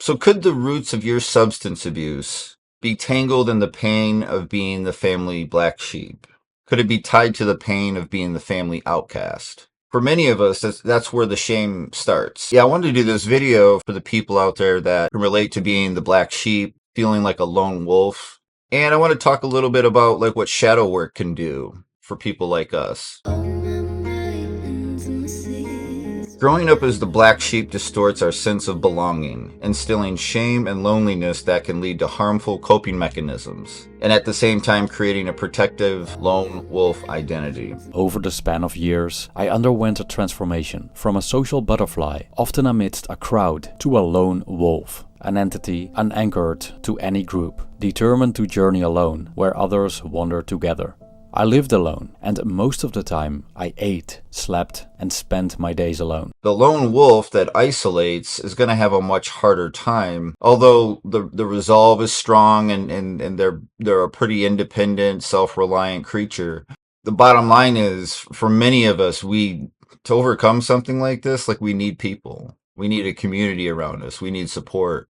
So could the roots of your substance abuse be tangled in the pain of being the family black sheep? Could it be tied to the pain of being the family outcast? For many of us, that's where the shame starts. Yeah, I wanted to do this video for the people out there that can relate to being the black sheep, feeling like a lone wolf. And I want to talk a little bit about like what shadow work can do for people like us. Growing up as the black sheep distorts our sense of belonging, instilling shame and loneliness that can lead to harmful coping mechanisms, and at the same time creating a protective lone wolf identity. Over the span of years, I underwent a transformation from a social butterfly, often amidst a crowd, to a lone wolf. An entity unanchored to any group, determined to journey alone where others wander together. I lived alone, and most of the time I ate, slept, and spent my days alone. The lone wolf that isolates is going to have a much harder time, although the resolve is strong and they're a pretty independent, self-reliant creature. The bottom line is, for many of us, to overcome something like this, like we need people. We need a community around us. We need support.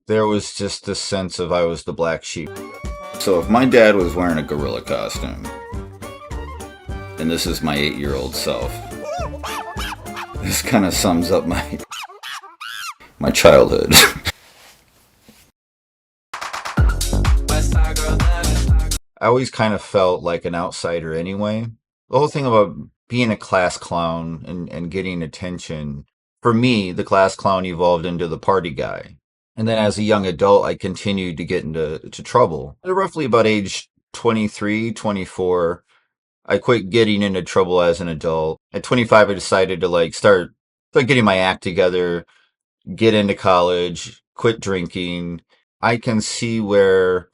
There was just this sense of I was the black sheep. So if my dad was wearing a gorilla costume, and this is my 8-year-old self, this kind of sums up my childhood. I always kind of felt like an outsider anyway. The whole thing about being a class clown and getting attention, for me, the class clown evolved into the party guy. And then as a young adult, I continued to get into trouble. At roughly about age 23, 24, I quit getting into trouble as an adult. At 25, I decided to start getting my act together, get into college, quit drinking. I can see where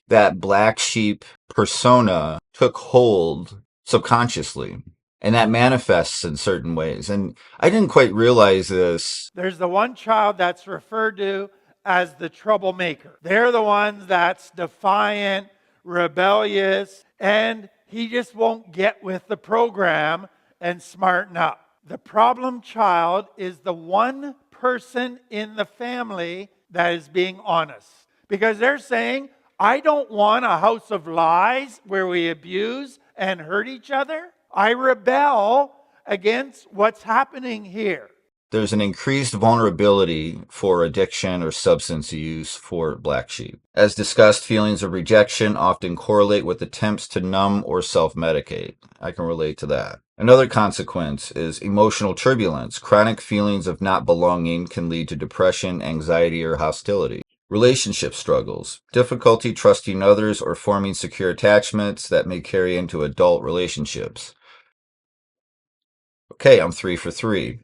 that black sheep persona took hold subconsciously. And that manifests in certain ways. And I didn't quite realize this. There's the one child that's referred to as the troublemaker. They're the ones that's defiant, rebellious, and he just won't get with the program and smarten up. The problem child is the one person in the family that is being honest. Because they're saying, I don't want a house of lies where we abuse and hurt each other. I rebel against what's happening here. There's an increased vulnerability for addiction or substance use for black sheep. As discussed, feelings of rejection often correlate with attempts to numb or self-medicate. I can relate to that. Another consequence is emotional turbulence. Chronic feelings of not belonging can lead to depression, anxiety, or hostility. Relationship struggles. Difficulty trusting others or forming secure attachments that may carry into adult relationships. Okay, I'm 3 for 3.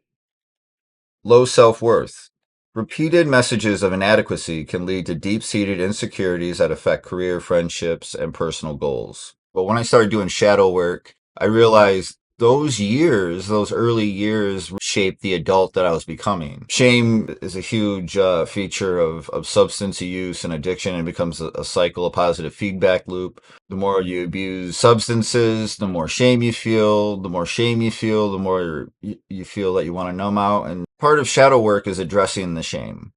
Low self-worth. Repeated messages of inadequacy can lead to deep-seated insecurities that affect career, friendships, and personal goals. But when I started doing shadow work, I realized those early years, shaped the adult that I was becoming. Shame is a huge feature of substance use and addiction, and becomes a cycle, a positive feedback loop. The more you abuse substances, the more shame you feel. The more shame you feel, the more you feel that you want to numb out. And part of shadow work is addressing the shame.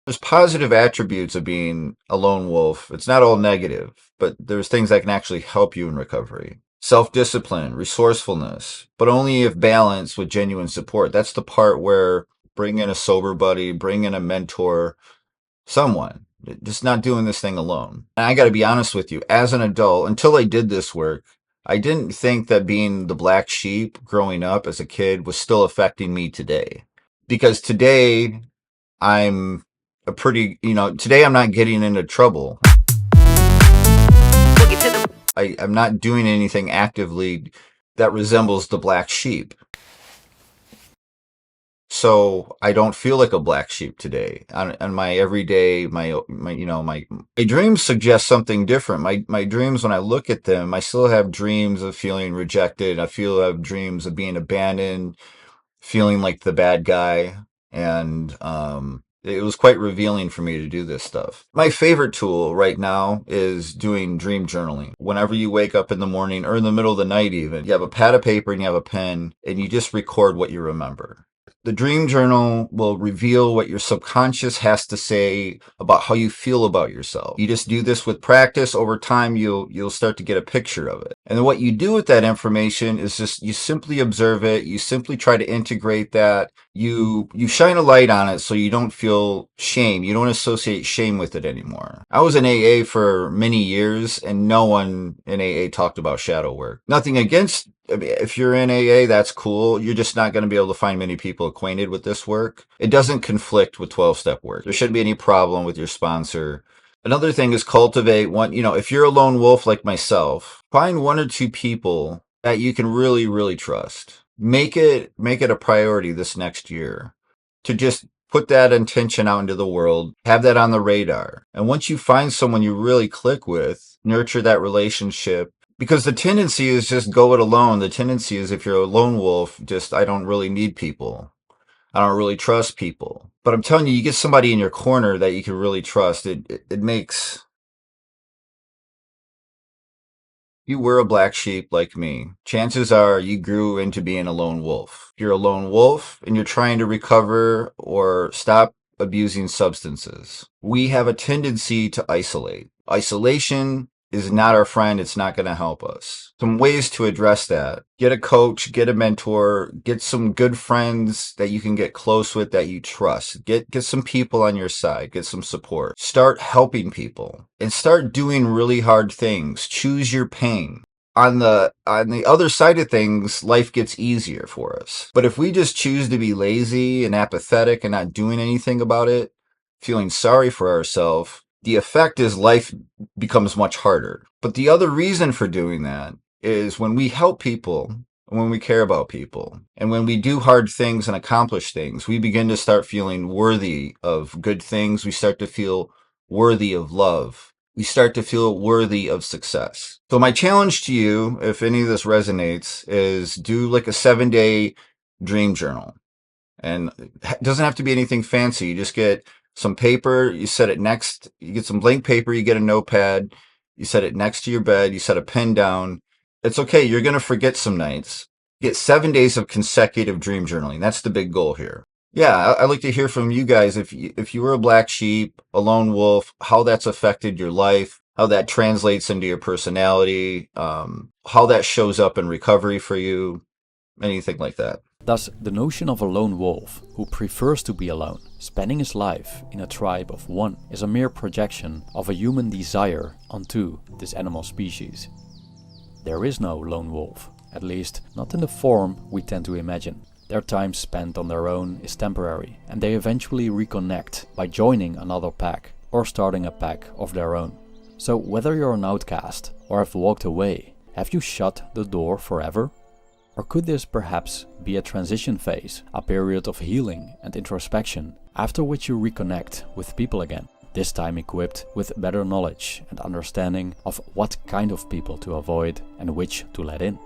There's positive attributes of being a lone wolf. It's not all negative, but there's things that can actually help you in recovery. Self-discipline, resourcefulness, but only if balanced with genuine support. That's the part where bring in a sober buddy, bring in a mentor, someone. Just not doing this thing alone. And I got to be honest with you, as an adult, until I did this work, I didn't think that being the black sheep growing up as a kid was still affecting me today. Because today, I'm today I'm not getting into trouble. I'm not doing anything actively that resembles the black sheep. So I don't feel like a black sheep today. On my everyday, my dreams suggest something different. My dreams, when I look at them, I still have dreams of feeling rejected. I have dreams of being abandoned, feeling like the bad guy. And It was quite revealing for me to do this stuff. My favorite tool right now is doing dream journaling. Whenever you wake up in the morning or in the middle of the night even, you have a pad of paper and you have a pen and you just record what you remember. The dream journal will reveal what your subconscious has to say about how you feel about yourself. You just do this with practice. Over time, you'll start to get a picture of it. And then what you do with that information is just you simply observe it. You simply try to integrate that. You shine a light on it so you don't feel shame. You don't associate shame with it anymore. I was in AA for many years and no one in AA talked about shadow work. Nothing against, I mean, if you're in AA, that's cool. You're just not going to be able to find many people acquainted with this work. It doesn't conflict with 12-step work. There shouldn't be any problem with your sponsor. Another thing is cultivate one, if you're a lone wolf like myself, find one or two people that you can really, really trust. Make it a priority this next year to just put that intention out into the world, have that on the radar. And once you find someone you really click with, nurture that relationship. Because the tendency is just go it alone. The tendency is if you're a lone wolf, just I don't really need people. I don't really trust people. But I'm telling you, you get somebody in your corner that you can really trust. It makes you were a black sheep like me. Chances are you grew into being a lone wolf. You're a lone wolf and you're trying to recover or stop abusing substances. We have a tendency to isolate. Isolation is not our friend. It's not going to help us. Some ways to address that. Get a coach, get a mentor, get some good friends that you can get close with that you trust. Get some people on your side, get some support. Start helping people and start doing really hard things. Choose your pain. On the other side of things, life gets easier for us. But if we just choose to be lazy and apathetic and not doing anything about it, feeling sorry for ourselves, the effect is life becomes much harder. But the other reason for doing that is when we help people, when we care about people, and when we do hard things and accomplish things, we begin to start feeling worthy of good things. We start to feel worthy of love. We start to feel worthy of success. So my challenge to you, if any of this resonates, is do like a 7-day dream journal. And it doesn't have to be anything fancy. You just get some paper, you set it next, you get some blank paper, you get a notepad, you set it next to your bed, you set a pen down. It's okay. You're going to forget some nights. Get 7 days of consecutive dream journaling. That's the big goal here. Yeah, I'd like to hear from you guys. If you were a black sheep, a lone wolf, how that's affected your life, how that translates into your personality, how that shows up in recovery for you, anything like that. Thus, the notion of a lone wolf who prefers to be alone, spending his life in a tribe of one, is a mere projection of a human desire onto this animal species. There is no lone wolf, at least not in the form we tend to imagine. Their time spent on their own is temporary, and they eventually reconnect by joining another pack or starting a pack of their own. So whether you're an outcast or have walked away, have you shut the door forever? Or could this perhaps be a transition phase, a period of healing and introspection, after which you reconnect with people again, this time equipped with better knowledge and understanding of what kind of people to avoid and which to let in?